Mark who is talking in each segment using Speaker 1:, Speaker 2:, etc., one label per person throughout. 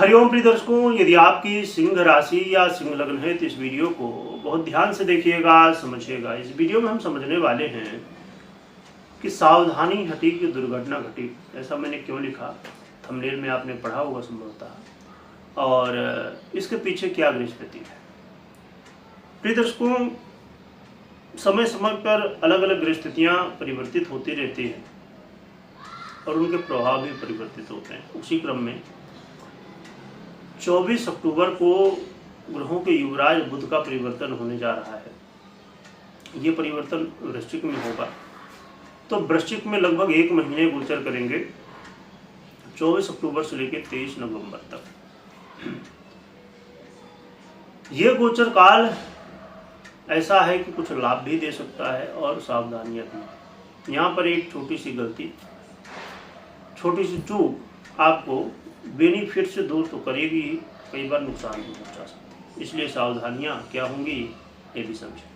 Speaker 1: हरिओम प्रिय दर्शकों, यदि आपकी सिंह राशि या सिंह लग्न है तो इस वीडियो को बहुत ध्यान से देखिएगा, समझिएगा। इस वीडियो में हम समझने वाले हैं कि सावधानी हटी कि दुर्घटना घटी। ऐसा मैंने क्यों लिखा, थंबनेल में आपने पढ़ा होगा संभवतः, और इसके पीछे क्या गृहस्थिति है। प्रिय दर्शकों, समय समय पर अलग अलग गृहस्थितियाँ परिवर्तित होती रहती हैं और उनके प्रभाव भी परिवर्तित होते हैं। उसी क्रम में 24 अक्टूबर को ग्रहों के युवराज बुध का परिवर्तन होने जा रहा है। ये परिवर्तन वृश्चिक में होगा, तो वृश्चिक में लगभग 1 महीने गोचर करेंगे, 24 अक्टूबर से लेकर 23 नवंबर तक। ये गोचर काल ऐसा है कि कुछ लाभ भी दे सकता है और सावधानियां भी। यहाँ पर एक छोटी सी गलती, छोटी सी चूक आपको बेनिफिट से दूर तो करेगी, कई बार नुकसान भी पहुंचा सकती है। इसलिए सावधानियां क्या होंगी ये भी समझें।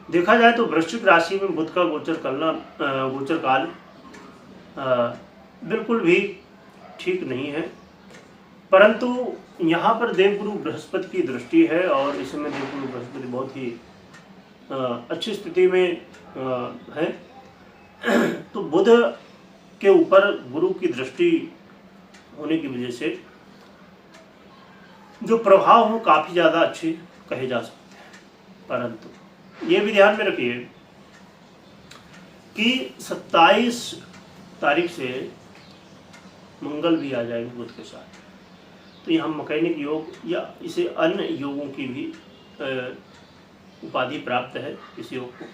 Speaker 1: देखा जाए तो वृश्चिक राशि में बुध का गोचर काल बिल्कुल भी ठीक नहीं है, परंतु यहाँ पर देवगुरु बृहस्पति की दृष्टि है और इस समय देवगुरु बृहस्पति बहुत ही अच्छी स्थिति में है। तो बुध के ऊपर गुरु की दृष्टि होने की वजह से जो प्रभाव हो काफी ज्यादा अच्छे कहे जा सकते हैं। परंतु ये भी ध्यान में रखिए कि 27 तारीख से मंगल भी आ जाएंगे बुध के साथ, तो यहाँ मैकेनिक योग या इसे अन्य योगों की भी उपाधि प्राप्त है इस योग को।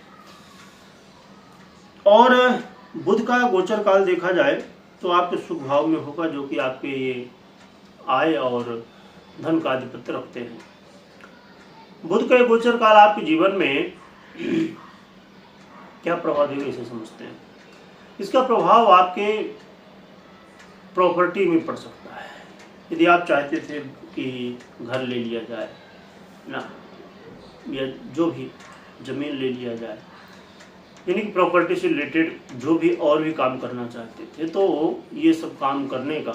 Speaker 1: और बुध का गोचर काल देखा जाए तो आपके सुख भाव में होगा, जो कि आपके ये आय और धन का आधिपत्य रखते हैं। बुध का गोचर काल आपके जीवन में क्या प्रभाव देगा इसे समझते हैं। इसका प्रभाव आपके प्रॉपर्टी में पड़ सकता है। यदि आप चाहते थे कि घर ले लिया जाए ना, या जो भी जमीन ले लिया जाए, यानी कि प्रॉपर्टी से रिलेटेड जो भी और भी काम करना चाहते थे, तो ये सब काम करने का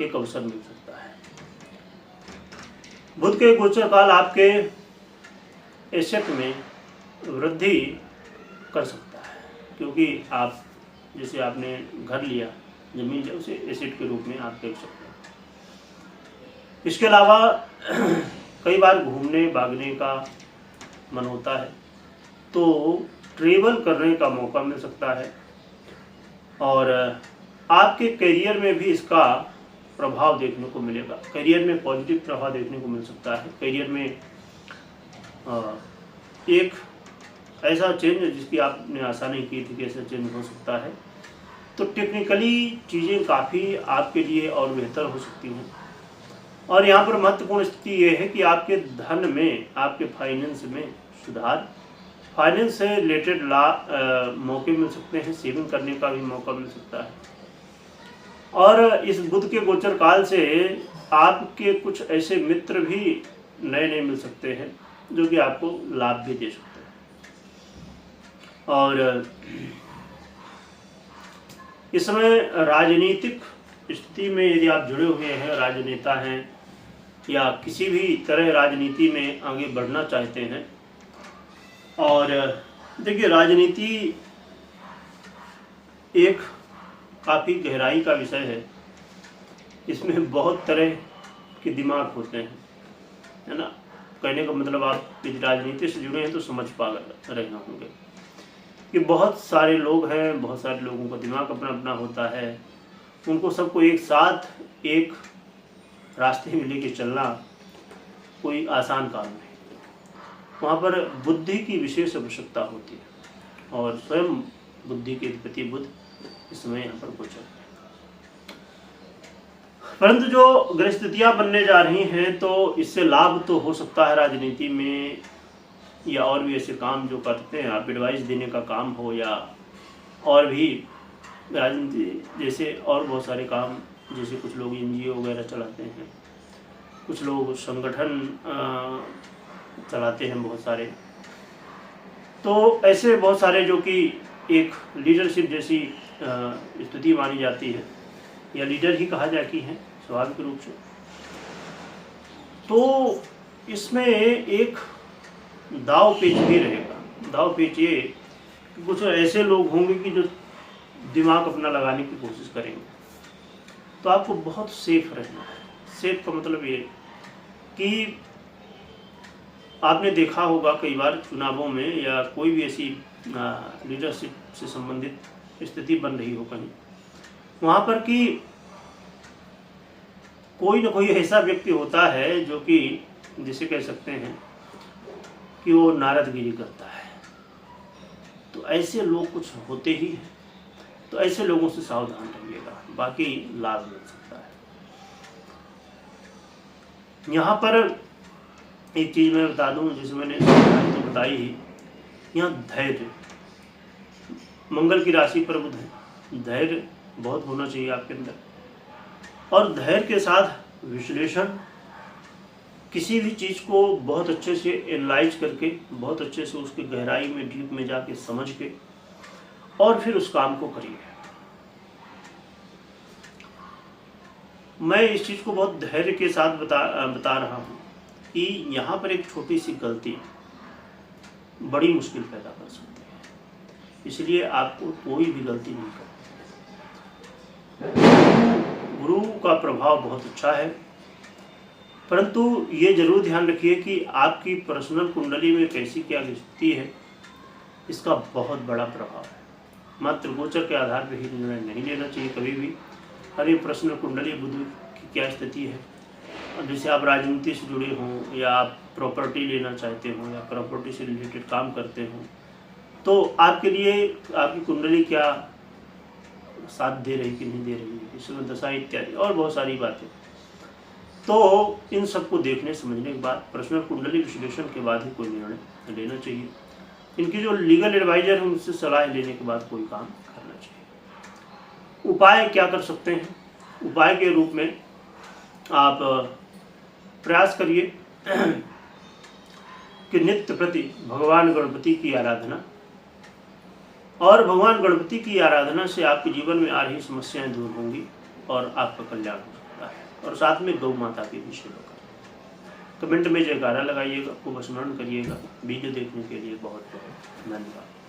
Speaker 1: एक अवसर मिल सकता है। बुध के गोचर काल आपके एसेट में वृद्धि कर सकता है, क्योंकि आप जैसे आपने घर लिया, जमीन लिया, उसे एसेट के रूप में आप देख सकते हैं। इसके अलावा कई बार घूमने भागने का मन होता है, तो ट्रेवल करने का मौका मिल सकता है और आपके करियर में भी इसका प्रभाव देखने को मिलेगा। करियर में पॉजिटिव प्रभाव देखने को मिल सकता है। करियर में एक ऐसा चेंज जिसकी आपने आशा नहीं की थी कि ऐसा चेंज हो सकता है, तो टेक्निकली चीज़ें काफ़ी आपके लिए और बेहतर हो सकती हैं। और यहाँ पर महत्वपूर्ण स्थिति ये है कि आपके धन में, आपके फाइनेंस में सुधार, फाइनेंस से रिलेटेड मौके मिल सकते हैं, सेविंग करने का भी मौका मिल सकता है। और इस बुध के गोचर काल से आपके कुछ ऐसे मित्र भी नए नए मिल सकते हैं जो कि आपको लाभ भी दे सकते हैं। और इस समय राजनीतिक स्थिति में यदि आप जुड़े हुए हैं, राजनेता हैं या किसी भी तरह राजनीति में आगे बढ़ना चाहते हैं, और देखिए राजनीति एक काफ़ी गहराई का विषय है। इसमें बहुत तरह के दिमाग होते हैं, है ना। कहने का मतलब आप यदि राजनीति से जुड़े हैं तो समझ पा रहे होंगे कि बहुत सारे लोग हैं, बहुत सारे लोगों का दिमाग अपना अपना होता है। उनको सबको एक साथ एक रास्ते में लेके चलना कोई आसान काम नहीं। वहाँ पर बुद्धि की विशेष आवश्यकता होती है और स्वयं बुद्धि के अधिपति बुध इस समय यहाँ पर गोचर है। परंतु जो गृहस्थितियाँ बनने जा रही हैं, तो इससे लाभ तो हो सकता है राजनीति में, या और भी ऐसे काम जो करते हैं, आप एडवाइस देने का काम हो, या और भी राजनीति जैसे और बहुत सारे काम, जैसे कुछ लोग NGO वगैरह चलाते हैं, कुछ लोग संगठन चलाते हैं बहुत सारे। तो ऐसे बहुत सारे जो कि एक लीडरशिप जैसी स्थिति मानी जाती है, या लीडर ही कहा जाए कि हैं स्वाभाविक रूप से। तो इसमें एक दाव पेच भी रहेगा। दाव पेच ये कि कुछ ऐसे लोग होंगे कि जो दिमाग अपना लगाने की कोशिश करेंगे। तो आपको बहुत सेफ रहना है। सेफ का मतलब ये कि आपने देखा होगा कई बार चुनावों में या कोई भी ऐसी लीडरशिप से संबंधित स्थिति बन रही हो कहीं, वहाँ पर कि कोई ना कोई ऐसा व्यक्ति होता है जो कि जिसे कह सकते हैं कि वो नारदगिरी करता है। तो ऐसे लोग कुछ होते ही हैं। तो ऐसे लोगों से सावधान रहिएगा, बाकी लाभ मिल सकता है। यहाँ पर एक चीज़ मैं बता दूं, जैसे मैंने तो बताई ही, यहाँ धैर्य, मंगल की राशि पर बुध है, धैर्य बहुत होना चाहिए आपके अंदर। और धैर्य के साथ विश्लेषण, किसी भी चीज़ को बहुत अच्छे से एनालाइज करके, बहुत अच्छे से उसके गहराई में डीप में जाके समझ के और फिर उस काम को करिए। मैं इस चीज़ को बहुत धैर्य के साथ बता रहा हूँ कि यहाँ पर एक छोटी सी गलती बड़ी मुश्किल पैदा कर सकती है। इसलिए आपको कोई भी गलती नहीं करनी। गुरु का प्रभाव बहुत अच्छा है, परंतु ये जरूर ध्यान रखिए कि आपकी पर्सनल कुंडली में कैसी क्या स्थिति है, इसका बहुत बड़ा प्रभाव है। मात्र गोचर के आधार पर ही निर्णय नहीं लेना चाहिए कभी भी। अरे पर्सनल कुंडली बुध की क्या स्थिति है, अब जैसे आप राजनीति से जुड़े हों या आप प्रॉपर्टी लेना चाहते हो या प्रॉपर्टी से रिलेटेड काम करते हो, तो आपके लिए आपकी कुंडली क्या साथ दे रही कि नहीं दे रही है, इसमें दशा इत्यादि और बहुत सारी बातें। तो इन सबको देखने समझने के बाद पर्सनल कुंडली विश्लेषण के बाद ही कोई निर्णय लेना चाहिए। इनकी जो लीगल एडवाइजर है उनसे सलाह लेने के बाद कोई काम करना चाहिए। उपाय क्या कर सकते हैं? उपाय के रूप में आप प्रयास करिए कि नित्य प्रति भगवान गणपति की आराधना, और भगवान गणपति की आराधना से आपके जीवन में आ रही समस्याएं दूर होंगी और आपका कल्याण हो सकता है। और साथ में गौ माता की भी सेवा करें। कमेंट में जयकारा लगाइएगा, को स्मरण करिएगा। वीडियो देखने के लिए बहुत बहुत धन्यवाद।